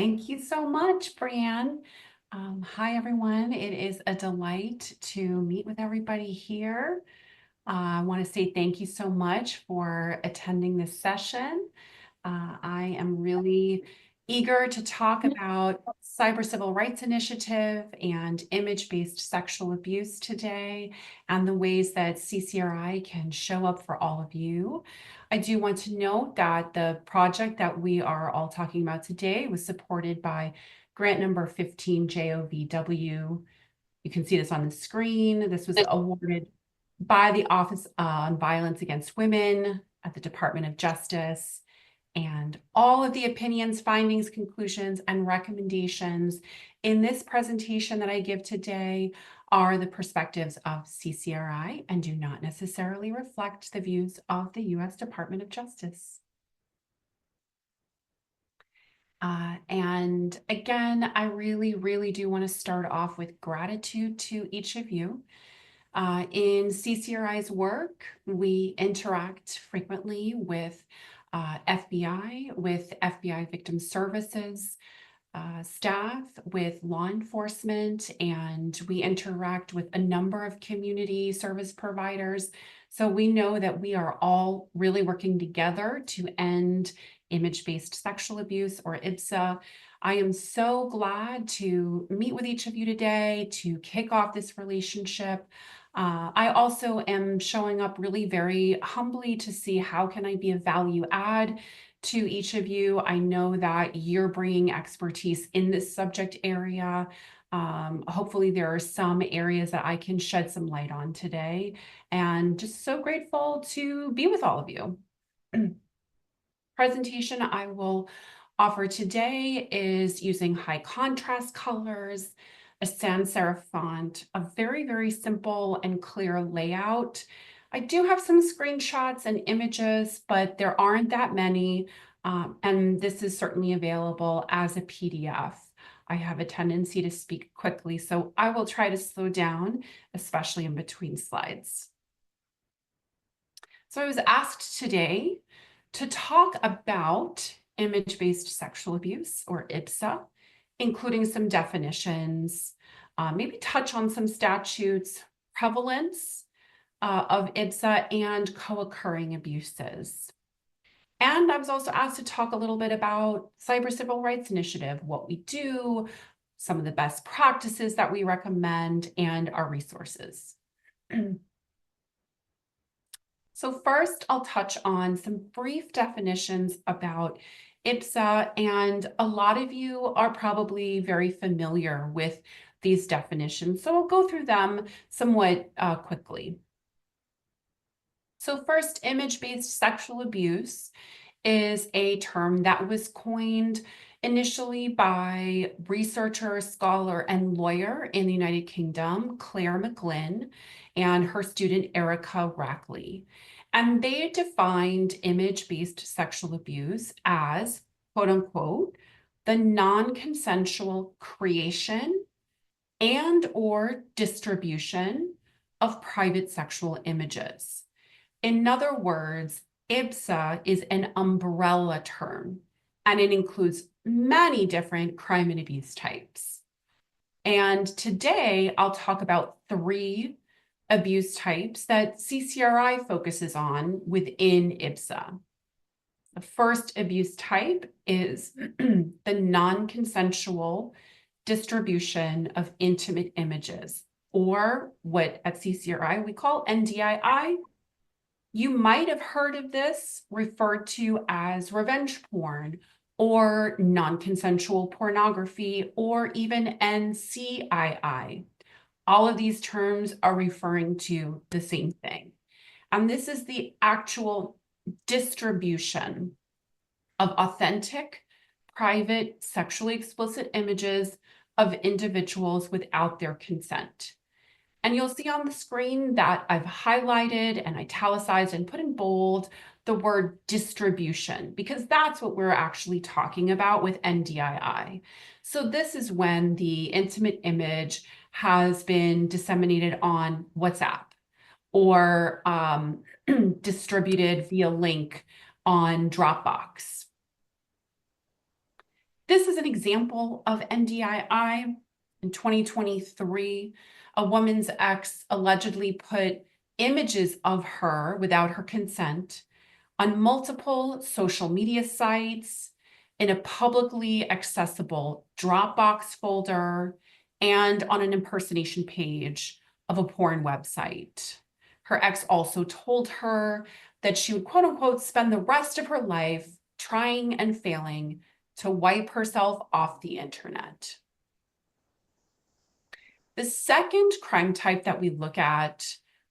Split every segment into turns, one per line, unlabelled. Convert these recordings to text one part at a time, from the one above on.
Thank you so much, Brianne. Hi, everyone. It is a delight to meet with everybody here. I want to say thank you so much for attending this session. I am really eager to talk about Cyber Civil Rights Initiative and image-based sexual abuse today and the ways that CCRI can show up for all of you. I do want to note that the project that we are all talking about today was supported by grant number 15 JOVW. You can see this on the screen. This was awarded by the Office on Violence Against Women at the Department of Justice. And all of the opinions, findings, conclusions, and recommendations in this presentation that I give today are the perspectives of CCRI and do not necessarily reflect the views of the U.S. Department of Justice. And again, I really do want to start off with gratitude to each of you. In CCRI's work, we interact frequently with FBI, with FBI Victim Services staff, with law enforcement, and we interact with a number of community service providers. So we know that we are all really working together to end image-based sexual abuse, or IBSA. I am so glad to meet with each of you today to kick off this relationship. I also am showing up really very humbly to see how can I be a value add to each of you. I know that you're bringing expertise in this subject area. Hopefully there are some areas that I can shed some light on today, and just so grateful to be with all of you. Presentation I will offer today is using high contrast colors, a sans serif font, a very simple and clear layout. I do have some screenshots and images, but there aren't that many, and this is certainly available as a PDF. I have a tendency to speak quickly, so I will try to slow down, especially in between slides. So I was asked today to talk about image-based sexual abuse, or IBSA, including some definitions, maybe touch on some statutes, prevalence of IBSA, and co-occurring abuses. And I was also asked to talk a little bit about Cyber Civil Rights Initiative, what we do, some of the best practices that we recommend, and our resources. So first, I'll touch on some brief definitions about IBSA, and a lot of you are probably very familiar with these definitions, so I'll go through them somewhat quickly. So first, image-based sexual abuse is a term that was coined initially by researcher, scholar, and lawyer in the United Kingdom, Claire McGlynn, and her student, Erica Rackley. And they defined image-based sexual abuse as, quote unquote, the non-consensual creation and or distribution of private sexual images. In other words, IBSA is an umbrella term, and it includes many different crime and abuse types. And today, I'll talk about 3 abuse types that CCRI focuses on within IBSA. The first abuse type is the non-consensual distribution of intimate images, or what at CCRI we call NDII. You might have heard of this referred to as revenge porn, or non-consensual pornography, or even NCII. All of these terms are referring to the same thing. And this is the actual distribution of authentic, private, sexually explicit images of individuals without their consent. And you'll see on the screen that I've highlighted and italicized and put in bold the word distribution, because that's what we're actually talking about with NDII. So this is when the intimate image has been disseminated on WhatsApp or distributed via link on Dropbox. This is an example of NDII. In 2023, a woman's ex allegedly put images of her without her consent on multiple social media sites, in a publicly accessible Dropbox folder, and on an impersonation page of a porn website. Her ex also told her that she would, quote unquote, spend the rest of her life trying and failing to wipe herself off the internet. The second crime type that we look at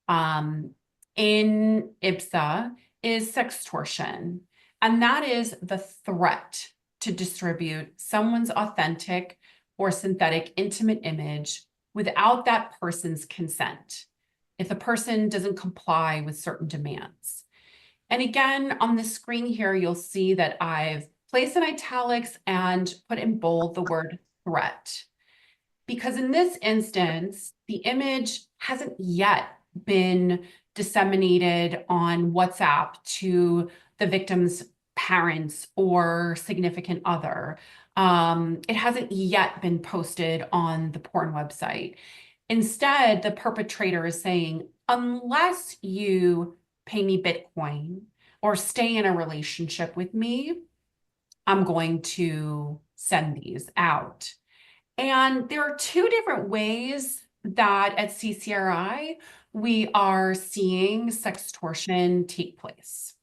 in IPSA is sextortion, and that is the threat to distribute someone's authentic or synthetic intimate image without that person's consent, if the person doesn't comply with certain demands. And again, on the screen here, you'll see that I've placed in italics and put in bold the word threat. Because in this instance, the image hasn't yet been disseminated on WhatsApp to the victim's parents or significant other. It hasn't yet been posted on the porn website. Instead, the perpetrator is saying, unless you pay me Bitcoin or stay in a relationship with me, I'm going to send these out. And there are two different ways that at CCRI we are seeing sextortion take place.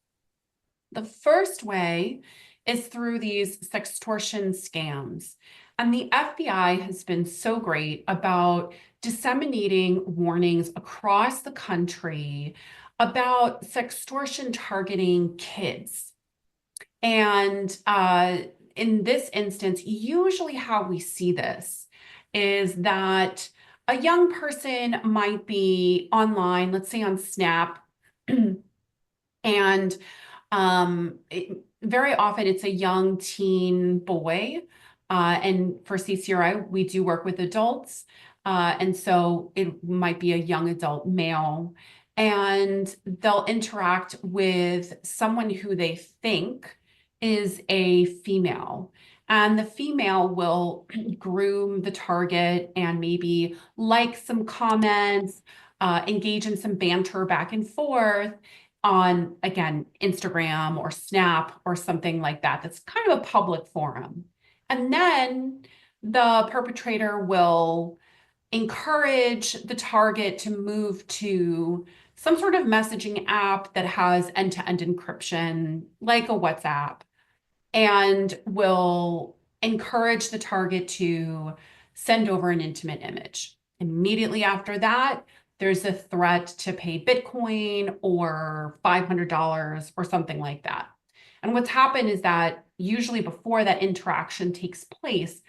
The first way is through these sextortion scams. And the FBI has been so great about disseminating warnings across the country about sextortion targeting kids. And in this instance, usually how we see this is that a young person might be online, let's say on Snap, and very often it's a young teen boy. And for CCRI, we do work with adults. And so it might be a young adult male. And they'll interact with someone who they think is a female. And the female will groom the target and maybe like some comments, engage in some banter back and forth on, again, Instagram or Snap or something like that. That's kind of a public forum. And then the perpetrator will encourage the target to move to some sort of messaging app that has end-to-end encryption, like a WhatsApp, and will encourage the target to send over an intimate image. Immediately after that, there's a threat to pay Bitcoin or $500 or something like that. And what's happened is that usually before that interaction takes place,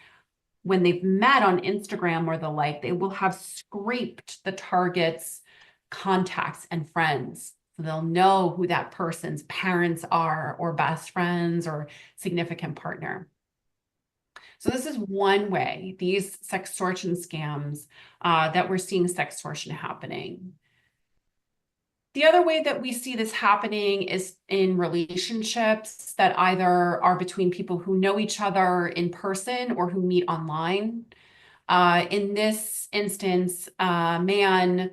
when they've met on Instagram or the like, they will have scraped the target's contacts and friends. So they'll know who that person's parents are, or best friends, or significant partner. So this is one way, these sextortion scams, that we're seeing sextortion happening. The other way that we see this happening is in relationships that either are between people who know each other in person or who meet online. In this instance, a man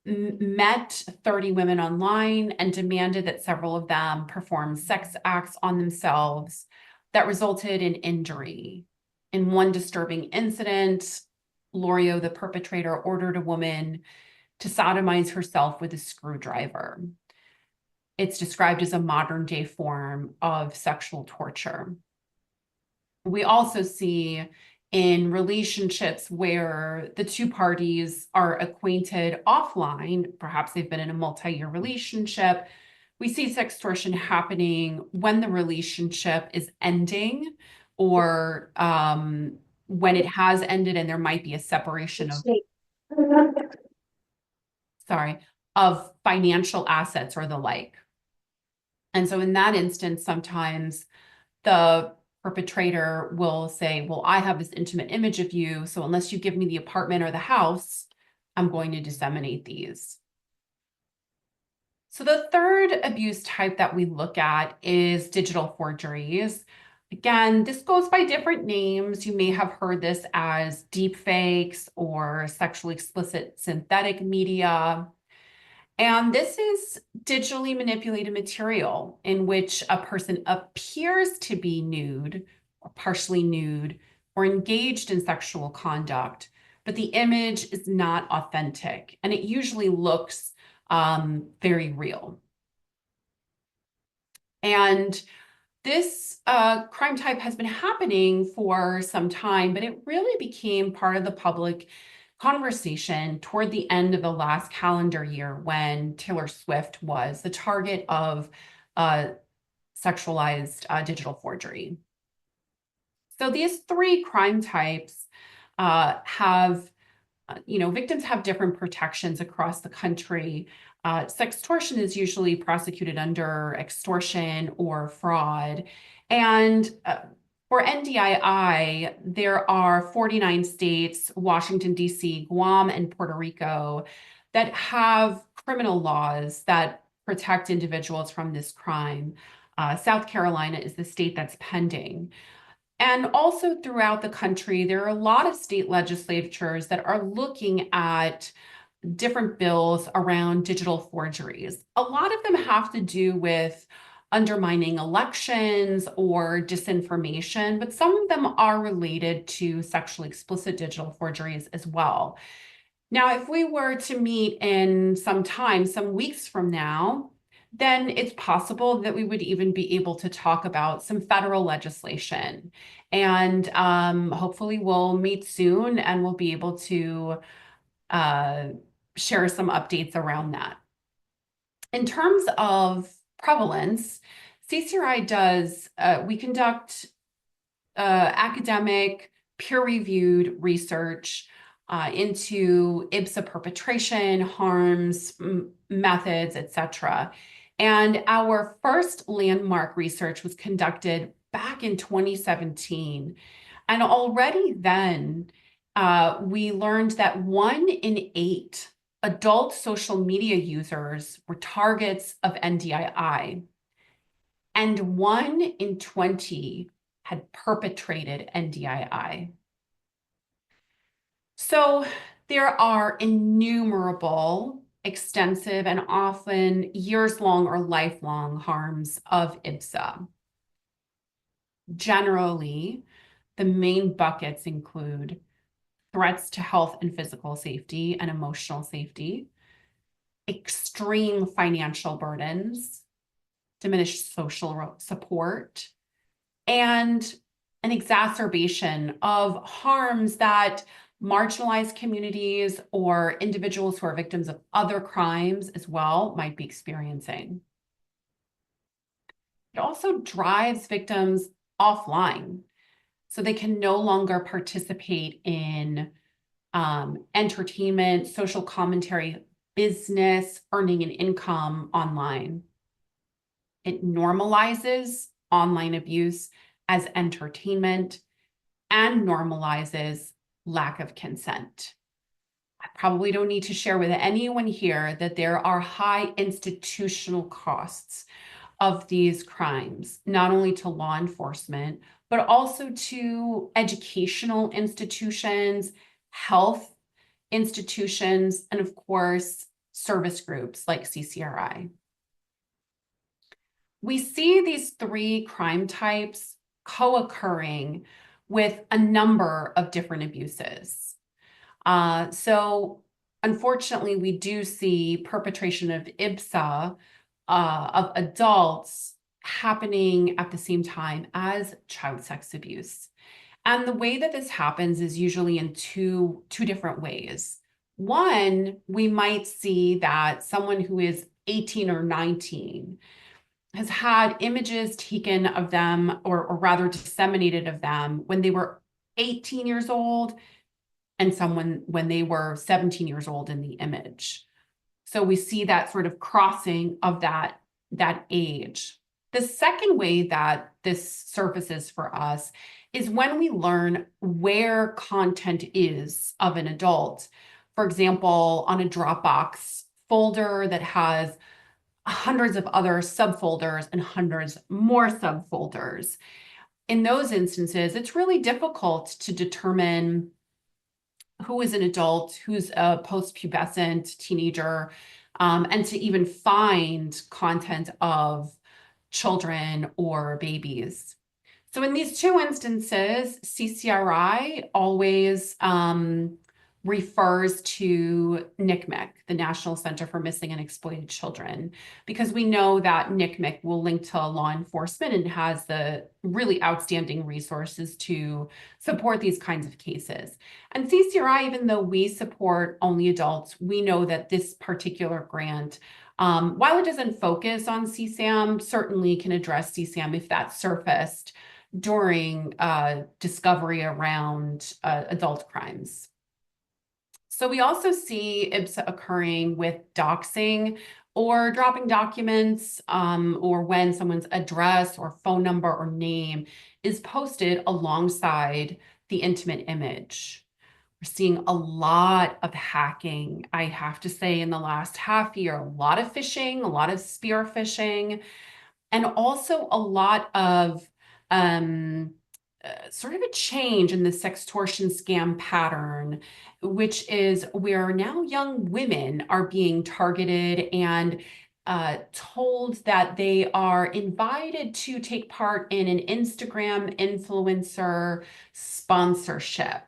met 30 women online and demanded that several of them perform sex acts on themselves that resulted in injury. In one disturbing incident, Lorio, the perpetrator, ordered a woman to sodomize herself with a screwdriver. It's described as a modern day form of sexual torture. We also see in relationships where the two parties are acquainted offline, perhaps they've been in a multi-year relationship, we see sextortion happening when the relationship is ending, or when it has ended and there might be a separation of, of financial assets or the like. And so in that instance, sometimes the perpetrator will say, well, I have this intimate image of you, so unless you give me the apartment or the house, I'm going to disseminate these. So the third abuse type that we look at is digital forgeries. Again, this goes by different names. You may have heard this as deepfakes or sexually explicit synthetic media. And this is digitally manipulated material in which a person appears to be nude or partially nude or engaged in sexual conduct, but the image is not authentic and it usually looks very real. And this crime type has been happening for some time, but it really became part of the public conversation toward the end of the last calendar year when Taylor Swift was the target of uh, sexualized digital forgery. So these three crime types have victims have different protections across the country. Sextortion is usually prosecuted under extortion or fraud. And for NDII, there are 49 states, Washington, D.C., Guam, and Puerto Rico, that have criminal laws that protect individuals from this crime. South Carolina is the state that's pending. And also throughout the country, there are a lot of state legislatures that are looking at different bills around digital forgeries. A lot of them have to do with undermining elections or disinformation, but some of them are related to sexually explicit digital forgeries as well. Now, if we were to meet in some time, some weeks from now, then it's possible that we would even be able to talk about some federal legislation. And hopefully we'll meet soon and we'll be able to uh, share some updates around that. In terms of prevalence, CCRI we conduct academic, peer-reviewed research into IBSA perpetration, harms, methods, etc. And our first landmark research was conducted back in 2017. And already then, we learned that 1 in 8 adult social media users were targets of NDII, and 1 in 20 had perpetrated NDII. So there are innumerable, extensive, and often years-long or lifelong harms of IBSA. Generally, the main buckets include threats to health and physical safety and emotional safety, extreme financial burdens, diminished social support, and an exacerbation of harms that marginalized communities or individuals who are victims of other crimes as well might be experiencing. It also drives victims offline, so they can no longer participate in entertainment, social commentary, business, earning an income online. It normalizes online abuse as entertainment and normalizes lack of consent. I probably don't need to share with anyone here that there are high institutional costs of these crimes, not only to law enforcement, but also to educational institutions, health institutions, and of course, service groups like CCRI. We see these three crime types co-occurring with a number of different abuses. So unfortunately, we do see perpetration of IBSA of adults happening at the same time as child sex abuse. And the way that this happens is usually in two different ways. One, we might see that someone who is 18 or 19 has had images taken of them, or rather disseminated of them when they were 18 years old, and someone when they were 17 years old in the image. So we see that sort of crossing of that age. The second way that this surfaces for us is when we learn where content is of an adult. For example, on a Dropbox folder that has hundreds of other subfolders and hundreds more subfolders. in those instances, it's really difficult to determine who is an adult, who's a post-pubescent teenager, and to even find content of children or babies. So in these two instances, CCRI always refers to NCMEC, the National Center for Missing and Exploited Children, because we know that NCMEC will link to law enforcement and has the really outstanding resources to support these kinds of cases. And CCRI, even though we support only adults, we know that this particular grant, while it doesn't focus on CSAM, certainly can address CSAM if that surfaced during discovery around adult crimes. So we also see IBSA occurring with doxing or dropping documents, or when someone's address or phone number or name is posted alongside the intimate image. We're seeing a lot of hacking, I have to say, in the last half year, a lot of phishing, a lot of spear phishing, and also a lot of sort of a change in the sextortion scam pattern, which is where now young women are being targeted and told that they are invited to take part in an Instagram influencer sponsorship.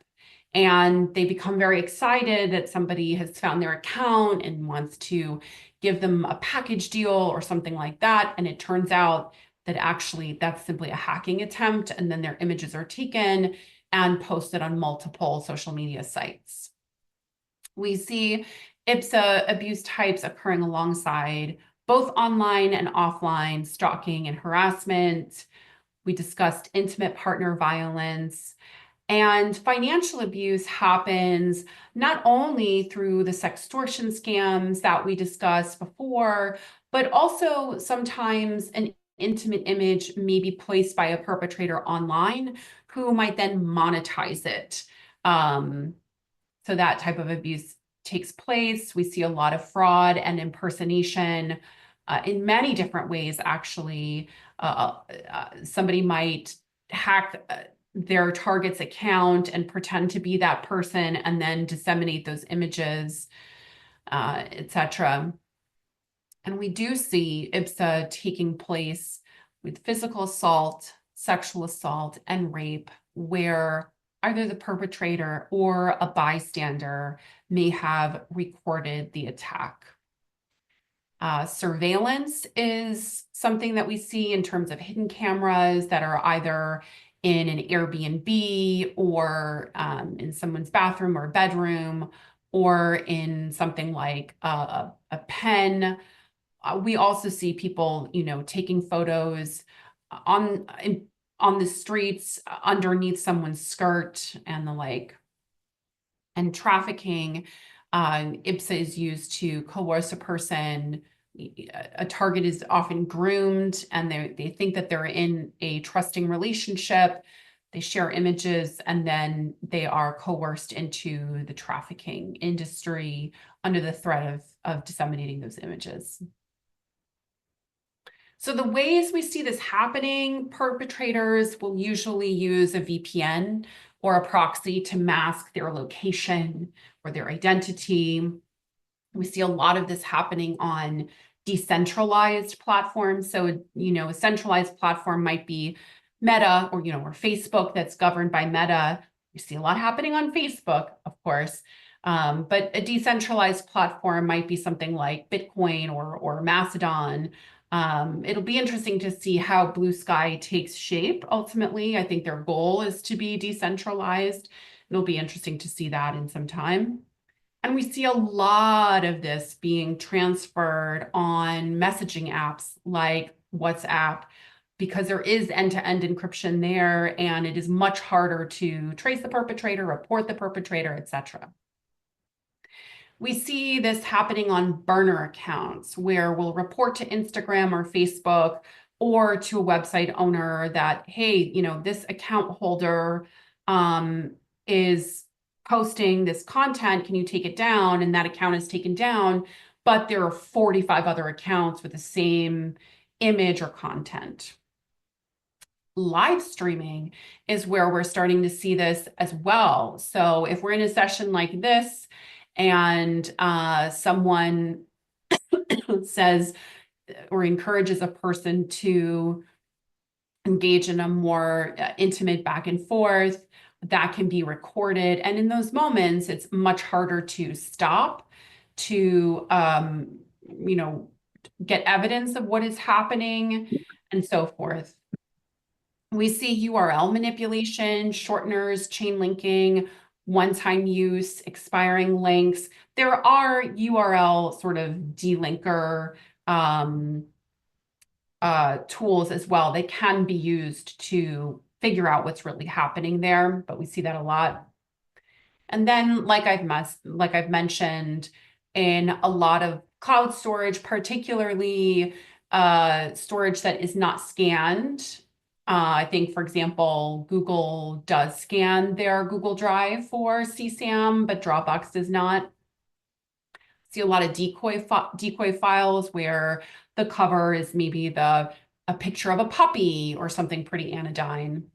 And they become very excited that somebody has found their account and wants to give them a package deal or something like that. And it turns out that actually that's simply a hacking attempt, and then their images are taken and posted on multiple social media sites. We see IBSA abuse types occurring alongside both online and offline stalking and harassment. We discussed intimate partner violence. And financial abuse happens not only through the sextortion scams that we discussed before, but also sometimes an intimate image may be placed by a perpetrator online who might then monetize it. So that type of abuse takes place. We see a lot of fraud and impersonation in many different ways, actually. Somebody might hack their target's account and pretend to be that person and then disseminate those images, etc. And we do see IBSA taking place with physical assault, sexual assault, and rape, where either the perpetrator or a bystander may have recorded the attack. Surveillance is something that we see in terms of hidden cameras that are either in an Airbnb or in someone's bathroom or bedroom, or in something like a pen. We also see people, taking photos on the streets underneath someone's skirt and the like. And trafficking, IBSA is used to coerce a person. A target is often groomed and they think that they're in a trusting relationship. They share images and then they are coerced into the trafficking industry under the threat of disseminating those images. So the ways we see this happening, perpetrators will usually use a VPN or a proxy to mask their location or their identity. We see a lot of this happening on decentralized platforms. So, a centralized platform might be Meta or Facebook that's governed by Meta. We see a lot happening on Facebook, of course. But a decentralized platform might be something like Bitcoin or Mastodon. It'll be interesting to see how Blue Sky takes shape. Ultimately, I think their goal is to be decentralized. It'll be interesting to see that in some time. And we see a lot of this being transferred on messaging apps like WhatsApp, because there is end-to-end encryption there, and it is much harder to trace the perpetrator, report the perpetrator, etc. We see this happening on burner accounts where we'll report to Instagram or Facebook or to a website owner that, hey, this account holder is posting this content. Can you take it down? And that account is taken down, but there are 45 other accounts with the same image or content. live streaming is where we're starting to see this as well. So if we're in a session like this and someone says or encourages a person to engage in a more intimate back and forth, that can be recorded. And in those moments, it's much harder to stop, to, get evidence of what is happening and so forth. We see URL manipulation, shorteners, chain linking, one-time use, expiring links. There are URL sort of delinker tools as well. They can be used to figure out what's really happening there, but we see that a lot. And then, like I've mentioned, in a lot of cloud storage, particularly storage that is not scanned. I think, for example, Google does scan their Google Drive for CSAM, but Dropbox does not. See a lot of decoy files where the cover is maybe a picture of a puppy or something pretty anodyne.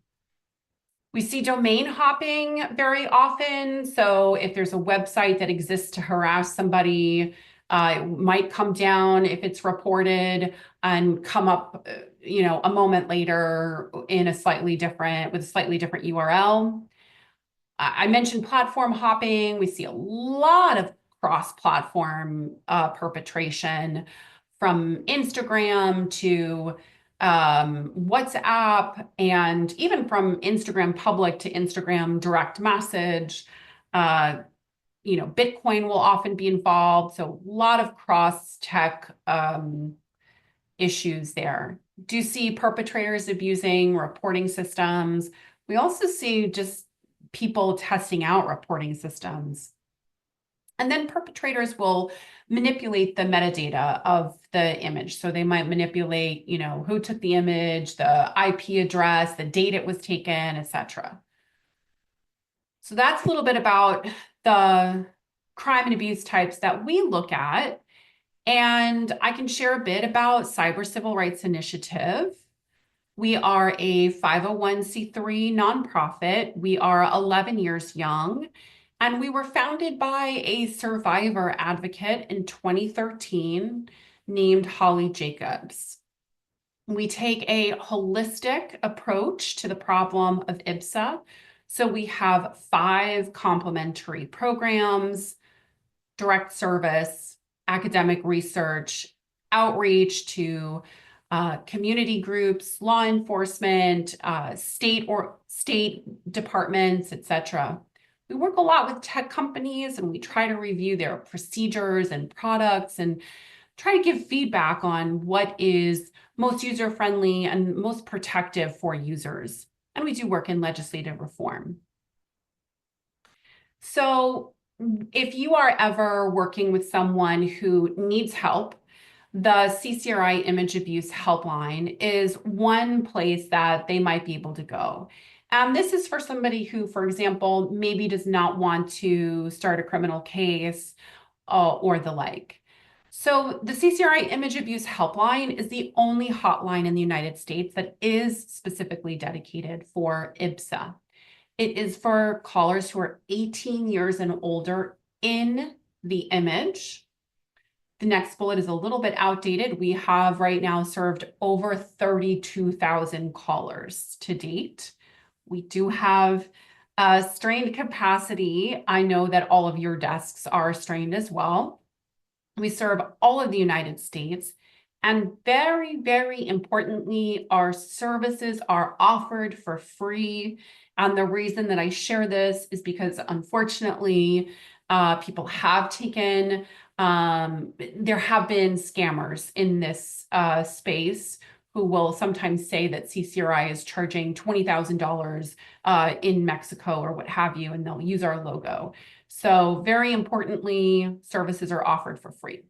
We see domain hopping very often. So if there's a website that exists to harass somebody, it might come down if it's reported and come up, a moment later in with a slightly different URL. I mentioned platform hopping. We see a lot of cross-platform perpetration from Instagram to WhatsApp, and even from Instagram public to Instagram direct message. Bitcoin will often be involved. So a lot of cross-tech issues there. Do see perpetrators abusing reporting systems. We also see just people testing out reporting systems. And then perpetrators will manipulate the metadata of the image. So they might manipulate, who took the image, the IP address, the date it was taken, etc. So that's a little bit about the crime and abuse types that we look at. And I can share a bit about Cyber Civil Rights Initiative. We are a 501c3 nonprofit. We are 11 years young, and we were founded by a survivor advocate in 2013 named Holly Jacobs. We take a holistic approach to the problem of IBSA. So we have 5 complementary programs: direct service, academic research, outreach to community groups, law enforcement, state departments, etc. We work a lot with tech companies, and we try to review their procedures and products and try to give feedback on what is most user-friendly and most protective for users. And we do work in legislative reform. So if you are ever working with someone who needs help, the CCRI Image Abuse Helpline is one place that they might be able to go. This is for somebody who, for example, maybe does not want to start a criminal case or the like. So the CCRI Image Abuse Helpline is the only hotline in the United States that is specifically dedicated for IBSA. It is for callers who are 18 years and older in the image. The next bullet is a little bit outdated. We have right now served over 32,000 callers to date. We do have a strained capacity. I know that all of your desks are strained as well. We serve all of the United States. And very, very importantly, our services are offered for free. And the reason that I share this is because, unfortunately, people have taken, there have been scammers in this space who will sometimes say that CCRI is charging $20,000 in Mexico or what have you, and they'll use our logo. So very importantly, services are offered for free.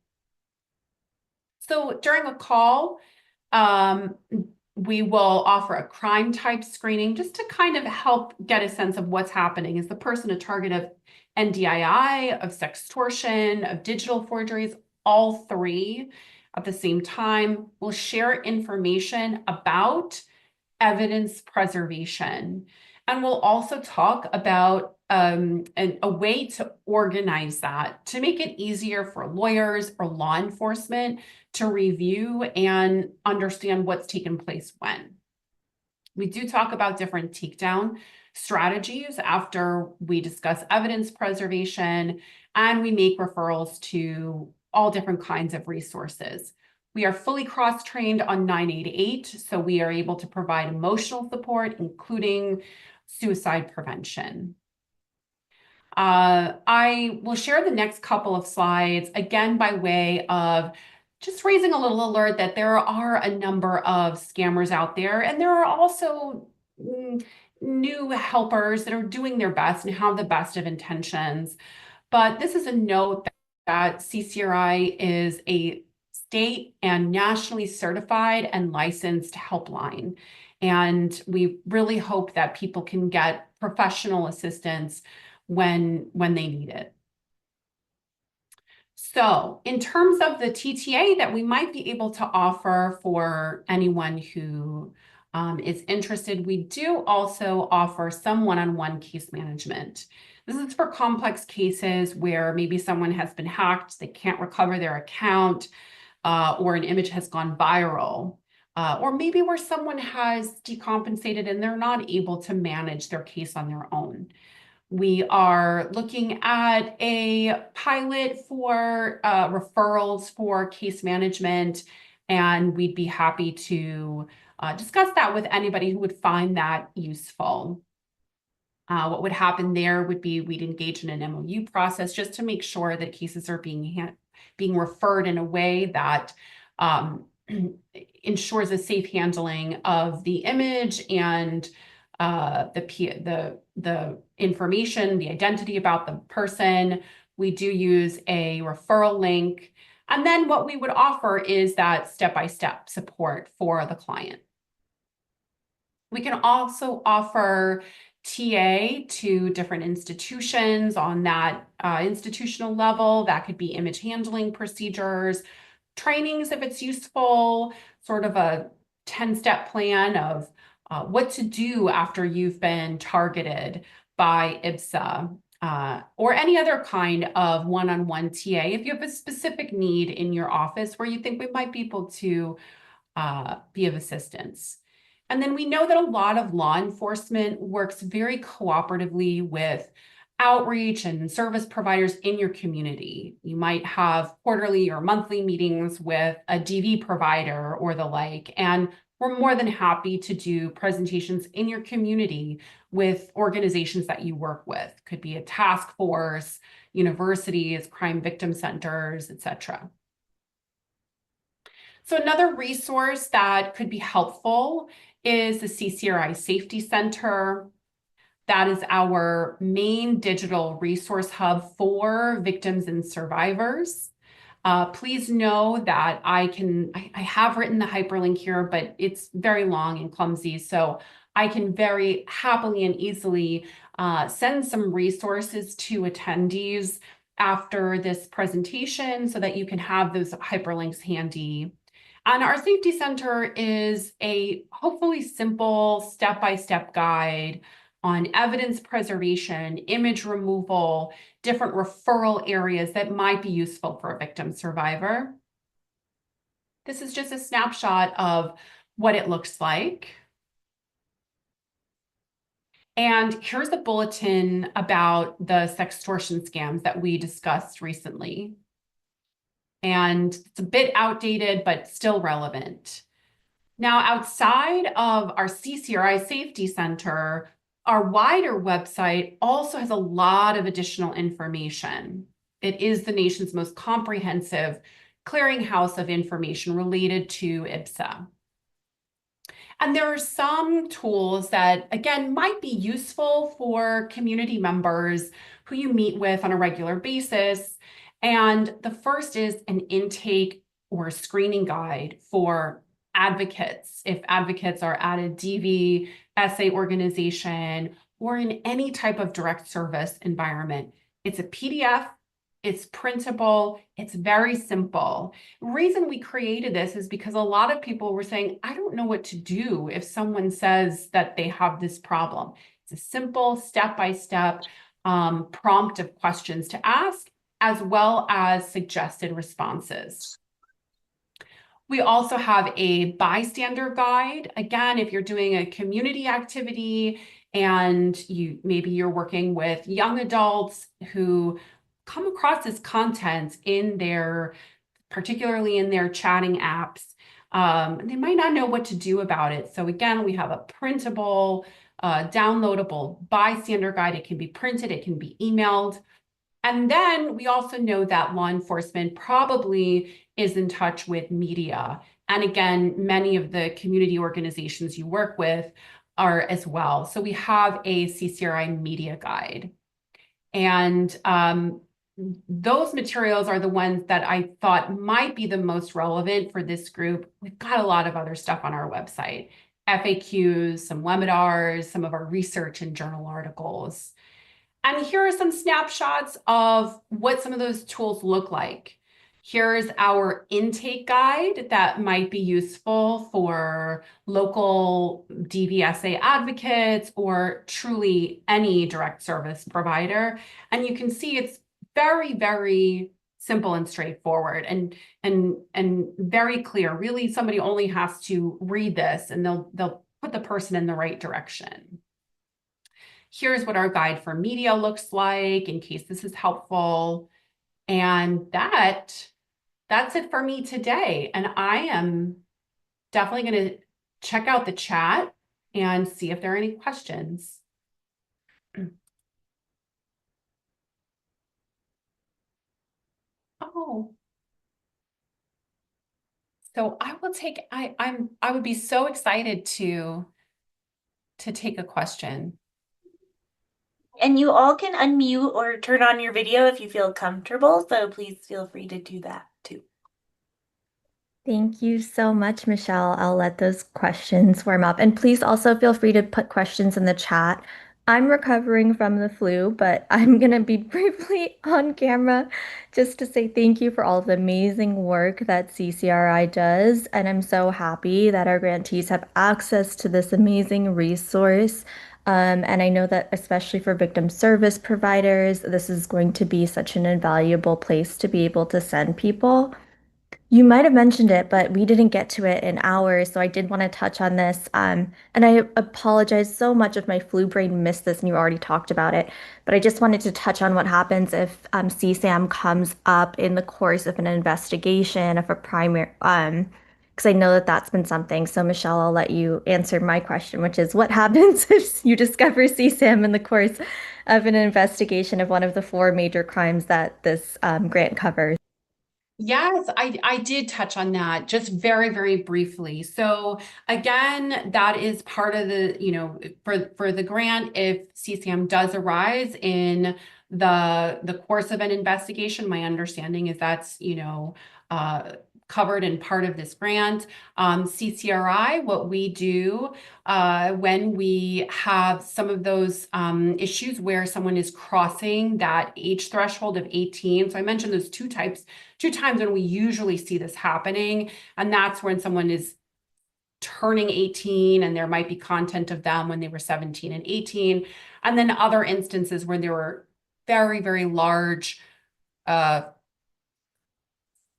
So during a call, we will offer a crime type screening just to kind of help get a sense of what's happening. Is the person a target of NDII, of sextortion, of digital forgeries? All 3 at the same time. We'll share information about evidence preservation. And we'll also talk about a way to organize that to make it easier for lawyers or law enforcement to review and understand what's taken place when. We do talk about different takedown strategies after we discuss evidence preservation, and we make referrals to all different kinds of resources. We are fully cross-trained on 988, so we are able to provide emotional support, including suicide prevention. I will share the next couple of slides, again, by way of just raising a little alert that there are a number of scammers out there, and there are also new helpers that are doing their best and have the best of intentions. But this is a note that CCRI is a state and nationally certified and licensed helpline. And we really hope that people can get professional assistance when they need it. So in terms of the TTA that we might be able to offer for anyone who is interested, we do also offer some one-on-one case management. This is for complex cases where maybe someone has been hacked, they can't recover their account, or an image has gone viral, or maybe where someone has decompensated and they're not able to manage their case on their own. We are looking at a pilot for referrals for case management, and we'd be happy to discuss that with anybody who would find that useful. What would happen there would be we'd engage in an MOU process just to make sure that cases are being referred in a way that ensures a safe handling of the image and the information, the identity about the person. We do use a referral link. And then what we would offer is that step-by-step support for the client. We can also offer TA to different institutions on that institutional level. That could be image handling procedures, trainings if it's useful, sort of a 10-step plan of what to do after you've been targeted by IBSA, or any other kind of one-on-one TA. If you have a specific need in your office where you think we might be able to be of assistance. And then we know that a lot of law enforcement works very cooperatively with outreach and service providers in your community. You might have quarterly or monthly meetings with a DV provider or the like, and we're more than happy to do presentations in your community with organizations that you work with. Could be a task force, universities, crime victim centers, etc. So another resource that could be helpful is the CCRI Safety Center. That is our main digital resource hub for victims and survivors. Please know that I have written the hyperlink here, but it's very long and clumsy. So I can very happily and easily send some resources to attendees after this presentation so that you can have those hyperlinks handy. And our safety center is a hopefully simple step-by-step guide on evidence preservation, image removal, different referral areas that might be useful for a victim survivor. This is just a snapshot of what it looks like. And here's a bulletin about the sextortion scams that we discussed recently. And it's a bit outdated, but still relevant. Now, outside of our CCRI Safety Center, our wider website also has a lot of additional information. It is the nation's most comprehensive clearinghouse of information related to IBSA. And there are some tools that, again, might be useful for community members who you meet with on a regular basis. And the first is an intake or screening guide for advocates. If advocates are at a DV, SA organization, or in any type of direct service environment, it's a PDF. It's printable. It's very simple. Reason we created this is because a lot of people were saying, I don't know what to do if someone says that they have this problem. It's a simple step-by-step prompt of questions to ask, as well as suggested responses. We also have a bystander guide. Again, if you're doing a community activity and maybe you're working with young adults who come across this content in their, particularly in their chatting apps, they might not know what to do about it. So again, we have a printable, downloadable bystander guide. It can be printed, it can be emailed. And then we also know that law enforcement probably is in touch with media. And again, many of the community organizations you work with are as well. So we have a CCRI media guide. And those materials are the ones that I thought might be the most relevant for this group. We've got a lot of other stuff on our website, FAQs, some webinars, some of our research and journal articles. And here are some snapshots of what some of those tools look like. Here's our intake guide that might be useful for local DVSA advocates or truly any direct service provider. And you can see it's very, very simple and straightforward and very clear. Really, somebody only has to read this and they'll put the person in the right direction. Here's what our guide for media looks like in case this is helpful. And that's it for me today. And I am definitely going to check out the chat and see if there are any questions. Oh, so I will take, I would be so excited to take a question.
And you all can unmute or turn on your video if you feel comfortable, so please feel free to do that too.
Thank you so much, Michelle. I'll let those questions warm up. And please also feel free to put questions in the chat. I'm recovering from the flu, but I'm going to be briefly on camera just to say thank you for all of the amazing work that CCRI does. And I'm so happy that our grantees have access to this amazing resource. And I know that especially for victim service providers, this is going to be such an invaluable place to be able to send people. You might have mentioned it, but we didn't get to it in ours, so I did want to touch on this. And I apologize so much if my flu brain missed this and you already talked about it. But I just wanted to touch on what happens if CSAM comes up in the course of an investigation of a primary, because I know that that's been something. So Michelle, I'll let you answer my question, which is what happens if you discover CSAM in the course of an investigation of one of the four major crimes that this grant covers?
Yes, I did touch on that just very, very briefly. So again, that is part of the, for the grant, if CCM does arise in the course of an investigation, my understanding is that's, covered in part of this grant. CCRI, what we do when we have some of those issues where someone is crossing that age threshold of 18. So I mentioned those two times when we usually see this happening, and that's when someone is turning 18 and there might be content of them when they were 17 and 18, and then other instances where there were very, very large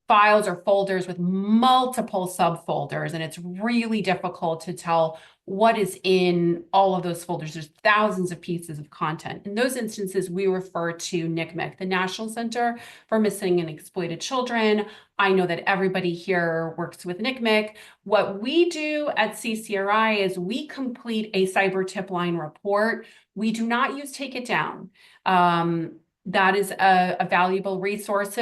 files or folders with multiple subfolders, and it's really difficult to tell what is in all of those folders. There's thousands of pieces of content. In those instances, we refer to NCMEC, the National Center for Missing and Exploited Children. I know that everybody here works with NCMEC. What we do at CCRI is we complete a cyber tip line report. We do not use Take It Down. That is a valuable resource.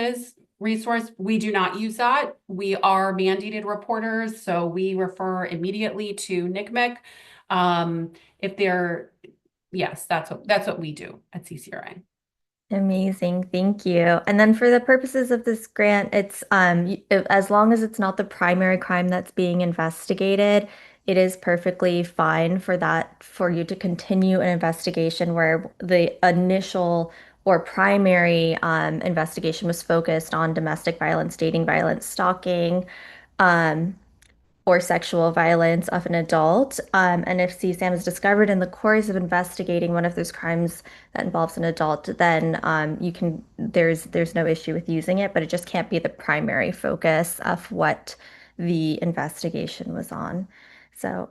We do not use that. We are mandated reporters, so we refer immediately to NCMEC. Yes, that's what we do at CCRI.
Amazing, thank you. And then for the purposes of this grant, it's as long as it's not the primary crime that's being investigated, it is perfectly fine for you to continue an investigation where the initial or primary investigation was focused on domestic violence, dating violence, stalking, um, or sexual violence of an adult. And if CSAM is discovered in the course of investigating one of those crimes that involves an adult, then there's no issue with using it, but it just can't be the primary focus of what the investigation was on. So,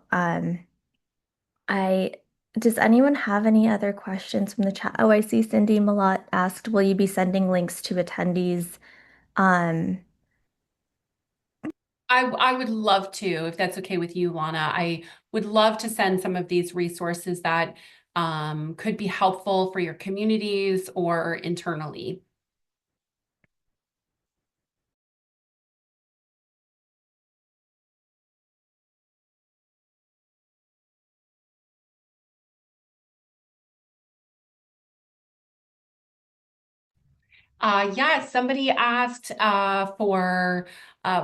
I does anyone have any other questions from the chat? Oh, I see Cindy Malott asked, will you be sending links to attendees? Um,
I would love to, if that's okay with you, Lana. I would love to send some of these resources that could be helpful for your communities or internally. Yes, somebody asked for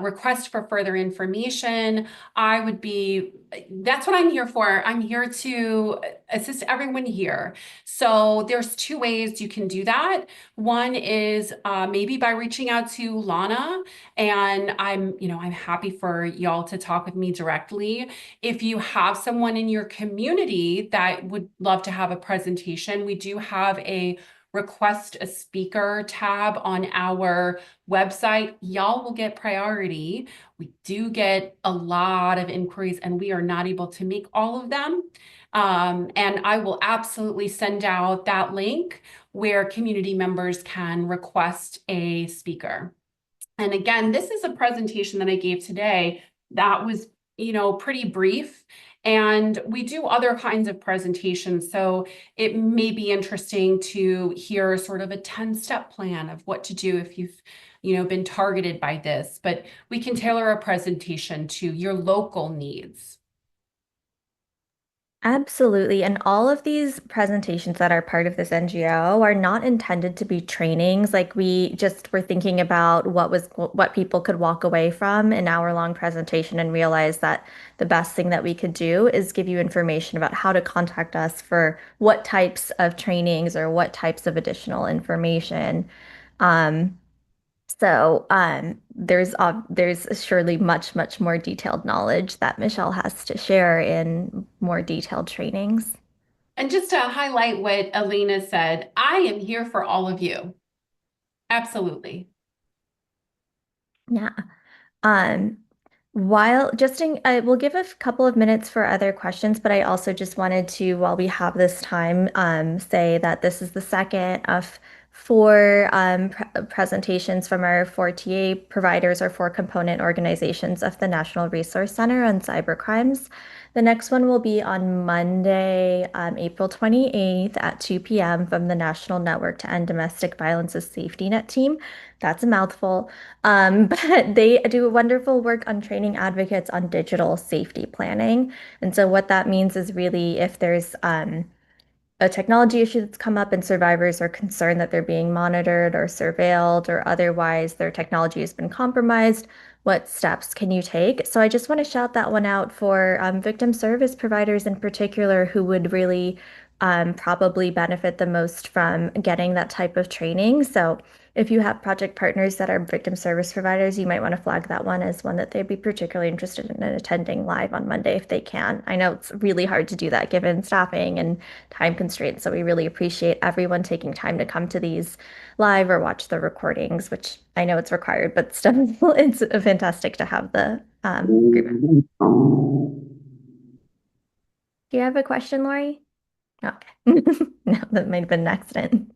request for further information. That's what I'm here for. I'm here to assist everyone here. So there's two ways you can do that. One is maybe by reaching out to Lana, and I'm happy for y'all to talk with me directly. If you have someone in your community that would love to have a presentation, we do have a request a speaker tab on our website. Y'all will get priority. We do get a lot of inquiries and we are not able to make all of them. And I will absolutely send out that link where community members can request a speaker. And again, this is a presentation that I gave today that was, pretty brief. And we do other kinds of presentations. So it may be interesting to hear sort of a 10-step plan of what to do if you've, been targeted by this. But we can tailor a presentation to your local needs.
Absolutely. And all of these presentations that are part of this NGO are not intended to be trainings. Like we just were thinking about what people could walk away from an hour-long presentation and realize that the best thing that we could do is give you information about how to contact us for what types of trainings or what types of additional information. Um, there's surely much more detailed knowledge that Michelle has to share in more detailed trainings.
And just to highlight what Elena said, I am here for all of you. Absolutely.
Yeah. Um, we'll give a couple of minutes for other questions, but I also just wanted to, while we have this time, say that this is the second of four presentations from our 4TA providers or four component organizations of the National Resource Center on Cybercrimes. The next one will be on Monday, April 28th at 2 p.m. from the National Network to End Domestic Violence's Safety Net team. That's a mouthful. But they do wonderful work on training advocates on digital safety planning. And so what that means is really if there's a technology issue that's come up and survivors are concerned that they're being monitored or surveilled or otherwise their technology has been compromised, what steps can you take? So I just want to shout that one out for victim service providers in particular who would really probably benefit the most from getting that type of training. So if you have project partners that are victim service providers, you might want to flag that one as one that they'd be particularly interested in attending live on Monday if they can. I know it's really hard to do that given staffing and time constraints, so we really appreciate everyone taking time to come to these live or watch the recordings, which I know it's required, but still, it's fantastic to have the group. Do you have a question, Lori? Okay. No, that might have been an accident.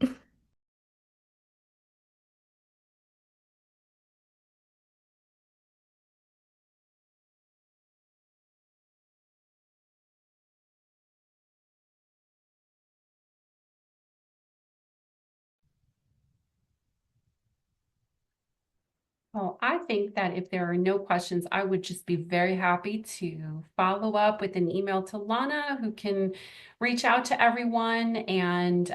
Well, I think that if there are no questions, I would just be very happy to follow up with an email to Lana, who can reach out to everyone. And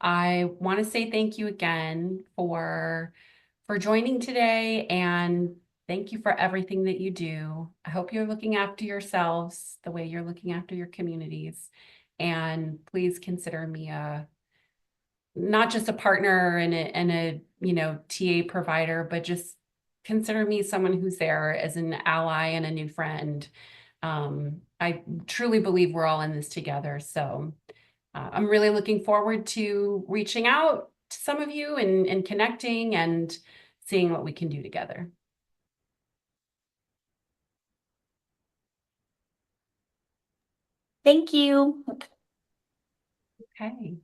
I want to say thank you again for joining today, and thank you for everything that you do. I hope you're looking after yourselves the way you're looking after your communities. And please consider me a not just a partner and a TA provider, but just consider me someone who's there as an ally and a new friend. I truly believe we're all in this together. So I'm really looking forward to reaching out to some of you and connecting and seeing what we can do together.
Thank you.
Okay.